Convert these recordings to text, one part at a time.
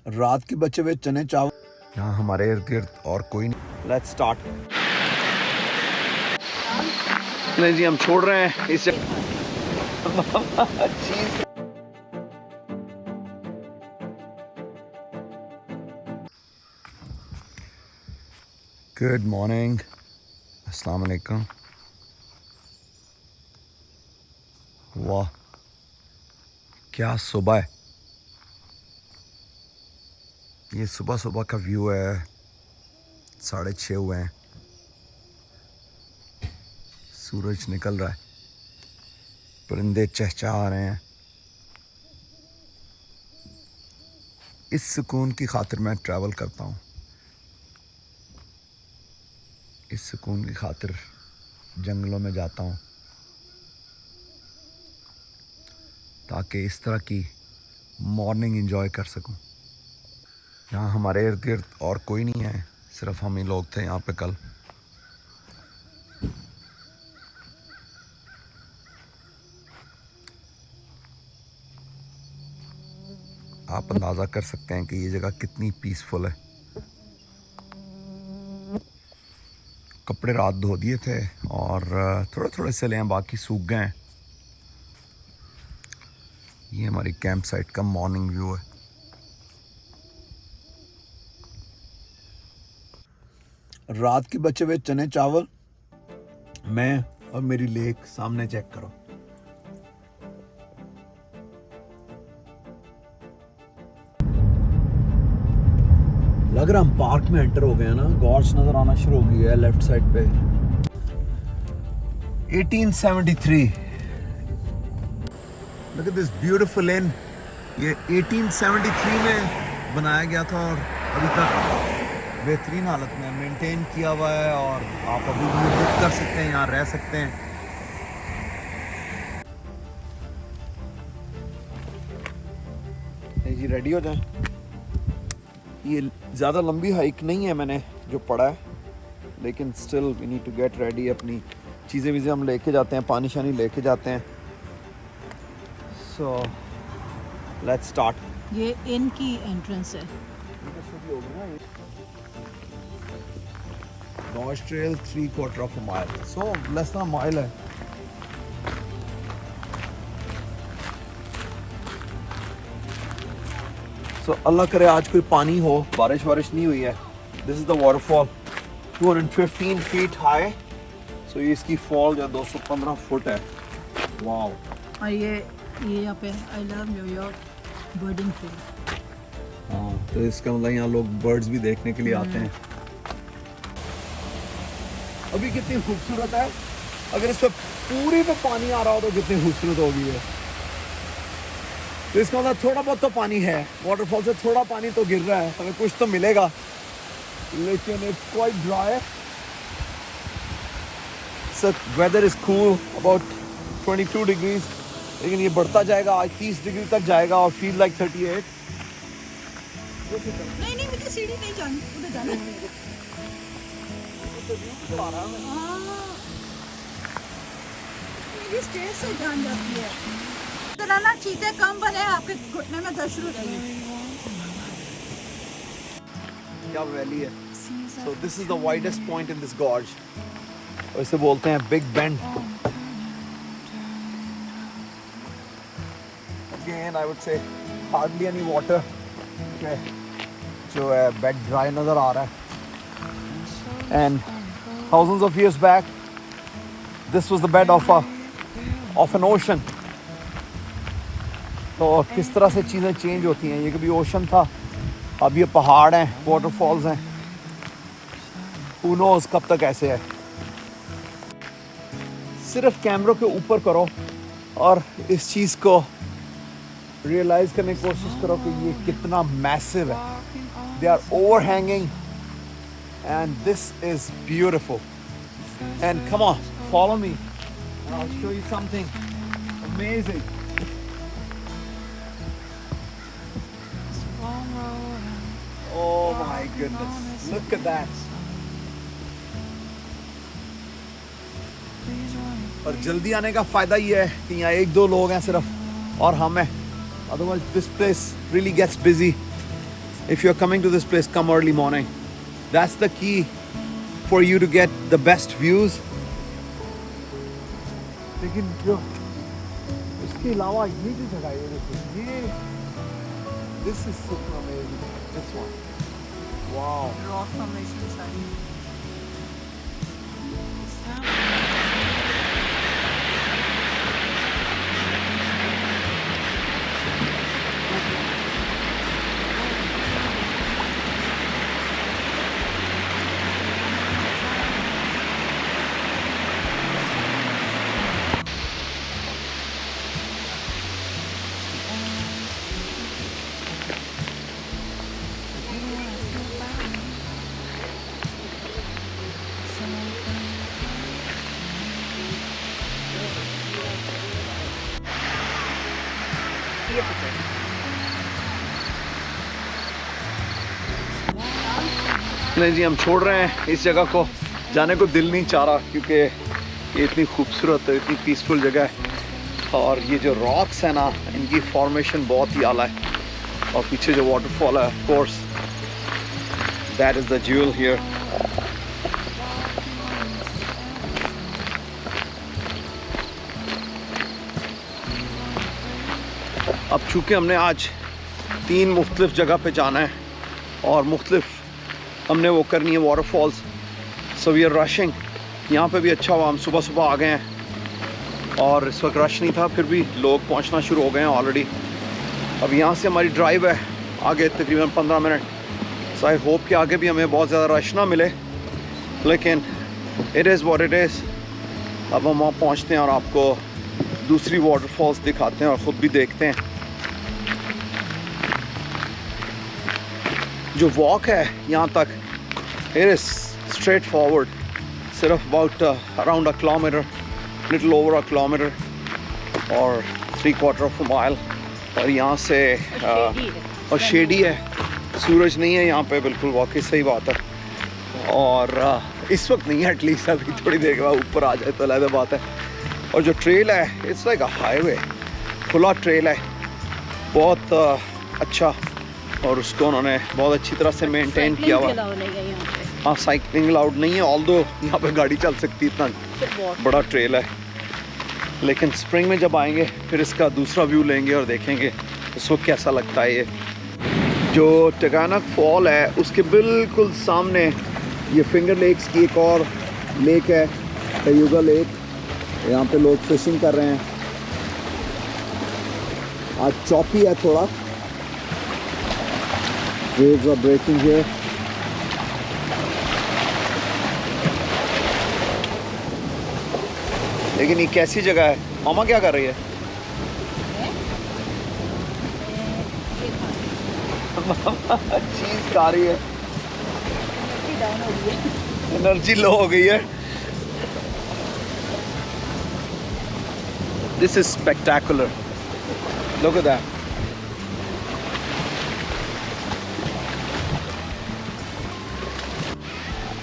रात के बचे हुए चने चावल। यहाँ हमारे इर्द गिर्द और कोई नहीं। Let's start. नहीं जी, हम छोड़ रहे हैं इस गुड मॉर्निंग, अस्सलाम वालेकुम। वाह क्या सुबह है। ये सुबह सुबह का व्यू है। 6:30 हुए हैं, सूरज निकल रहा है, परिंदे चहचहा रहे हैं। इस सुकून की खातिर मैं ट्रैवल करता हूँ। इस सुकून की खातिर जंगलों में जाता हूँ ताकि इस तरह की मॉर्निंग एंजॉय कर सकूं। यहाँ हमारे इर्द गिर्द और कोई नहीं है, सिर्फ हम ही लोग थे यहाँ पे कल। आप अंदाज़ा कर सकते हैं कि ये जगह कितनी पीसफुल है। कपड़े रात धो दिए थे और थोड़े थोड़े से ले बाकी सूख गए हैं। ये हमारी कैंप साइट का मॉर्निंग व्यू है। रात के बचे हुए चने चावल, मैं और मेरी लेक सामने चेक करो। लग रहा हम पार्क में एंटर हो गए हैं ना। गॉर्ज नजर आना शुरू हो गई है लेफ्ट साइड पे। 1873। Look at this beautiful inn। ये 1873 में बनाया गया था और अभी तक बेहतरीन हालत में मेंटेन किया हुआ है और आप अभी भी बुक कर सकते हैं, यहाँ रह सकते हैं। जी रेडी हो जाए। ये ज़्यादा लंबी हाइक नहीं है मैंने जो पढ़ा है, लेकिन still we need to get ready. अपनी चीज़ें वीज़ें हम लेके जाते हैं, पानी शानी लेके जाते हैं। So let's start. ये इन की एंट्रेंस है। North Trail 3/4 of a mile, so less than a mile है। So अल्लाह करे आज कोई पानी हो, बारिश वारिश नहीं हुई है। This is the waterfall, 215 feet high। So ये इसकी फॉल जो 215 फुट है। वाओ। और ये यहाँ पे आई लव न्यूयॉर्क बर्डिंग फील्ड। हाँ, तो इसका मतलब यहाँ लोग बर्ड्स भी देखने के लिए आते हैं। अभी कितनी खूबसूरत है। अगर इस पे पूरी पे पानी आ रहा हो तो कितनी खूबसूरत होगी है। तो इसका मतलब थोड़ा बहुत तो पानी है, वाटरफॉल से थोड़ा पानी तो गिर रहा है, हमें कुछ तो मिलेगा, लेकिन it's quite dry. So whether is cool, about 22 degrees, लेकिन ये बढ़ता जाएगा। आज 30 डिग्री तक जाएगा और फील लाइक 38। नहीं मुझे सीढ़ी नहीं जानी, उधर जाना है। ये स्टेज से जान जाती है। इतना ना चीजें कम बने, आपके घुटने में दर्द शुरू हो जाएगी। क्या वैली है। So this is the widest point in this gorge। और इसे बोलते हैं big bend. Again I would say hardly any water। जो है बेड ड्राई नजर आ रहा है। And thousands of years back this was the bed of an ocean। तो किस तरह से चीज़ें चेंज होती हैं। ये कभी ओशन था, अब ये पहाड़ हैं, वाटरफॉल्स हैं। Who knows कब तक ऐसे है। सिर्फ कैमरों के ऊपर करो और इस चीज़ को रियलाइज करने की कोशिश करो कि ये कितना मैसिव है। They are overhanging and this is beautiful। And come on, follow me and I'll show you something amazing। Oh my goodness, look at that। और जल्दी आने का फायदा ये है कि यहाँ 1-2 लोग हैं सिर्फ और हम हैं। Otherwise this place really gets busy। If you're coming to this place, come early morning. That's the key for you to get the best views. लेकिन जो इसके अलावा ये जो जगह है देखिए, ये this is super amazing. This one. Wow. Rock formation सारी। नहीं जी, हम छोड़ रहे हैं इस जगह को, जाने को दिल नहीं चाह रहा क्योंकि ये इतनी खूबसूरत है, इतनी पीसफुल जगह है और ये जो रॉक्स है ना, इनकी फॉर्मेशन बहुत ही आला है और पीछे जो वाटरफॉल है, of course that is the jewel here. अब चूँकि हमने आज 3 मुख्तलिफ जगह पे जाना है और मुख्तलिफ हमने वो करनी है waterfalls, so we are rushing. यहाँ पे भी अच्छा हुआ हम सुबह सुबह आ गए हैं और इस वक्त रश नहीं था, फिर भी लोग पहुँचना शुरू हो गए हैं ऑलरेडी। अब यहाँ से हमारी ड्राइव है आगे तकरीबन 15 मिनट, सो आई होप कि आगे भी हमें बहुत ज़्यादा रश ना मिले, लेकिन it is what it is. अब हम वहाँ पहुँचते हैं और आपको दूसरी वाटरफॉल्स दिखाते हैं और ख़ुद भी देखते हैं। जो वॉक है यहाँ तक, इट इज़ स्ट्रेट फॉरवर्ड, सिर्फ about around a kilometre, little over a kilometre और 3/4 ऑफ अ माइल। और यहाँ से और शेडी है, सूरज नहीं है यहाँ पे, बिल्कुल वाकई सही बात है। और इस वक्त नहीं है, एटलीस्ट अभी थोड़ी देर के बाद ऊपर आ जाए तो अलग बात है। और जो ट्रेल है, इट्स लाइक अ हाईवे, खुला ट्रेल है, बहुत अच्छा, और उसको उन्होंने बहुत अच्छी तरह से मेंटेन किया हुआ। हाँ, साइकिलिंग अलाउड नहीं है, ऑल्दो यहाँ पे गाड़ी चल सकती है, इतना बड़ा ट्रेल है। लेकिन स्प्रिंग में जब आएंगे फिर इसका दूसरा व्यू लेंगे और देखेंगे इसको कैसा लगता है। ये जो टगानक फॉल है उसके बिल्कुल सामने ये फिंगर लेक्स की एक और लेक है, कयूगा लेक। यहाँ पे लोग फिशिंग कर रहे हैं। आज चॉपी है थोड़ा, waves are breaking here. लेकिन ये कैसी जगह है? मामा क्या कर रही है? चीज खा रही है, एनर्जी लो हो गई है। This is spectacular. Look at that.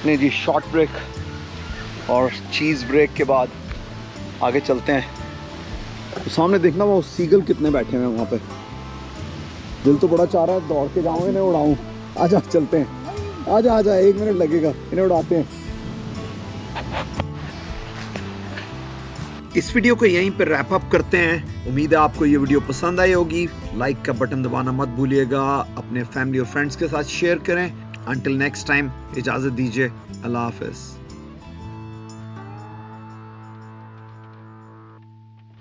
नहीं जी, शॉर्ट ब्रेक और चीज़ ब्रेक के बाद आगे चलते हैं। तो सामने देखना वो सीगल कितने बैठे हुए हैं वहाँ पे। दिल तो बड़ा चाह रहा है दौड़ के जाऊँ इन्हें उड़ाऊँ। आजा चलते हैं, आजा आजा, 1 मिनट लगेगा, इन्हें उड़ाते हैं। इस वीडियो को यहीं पर रैप अप करते हैं। उम्मीद है आपको ये वीडियो पसंद आई होगी। लाइक का बटन दबाना मत भूलिएगा, अपने फैमिली और फ्रेंड्स के साथ शेयर करें। Until next time, इजाज़त दीजिए, अल्लाह हाफ़िज़।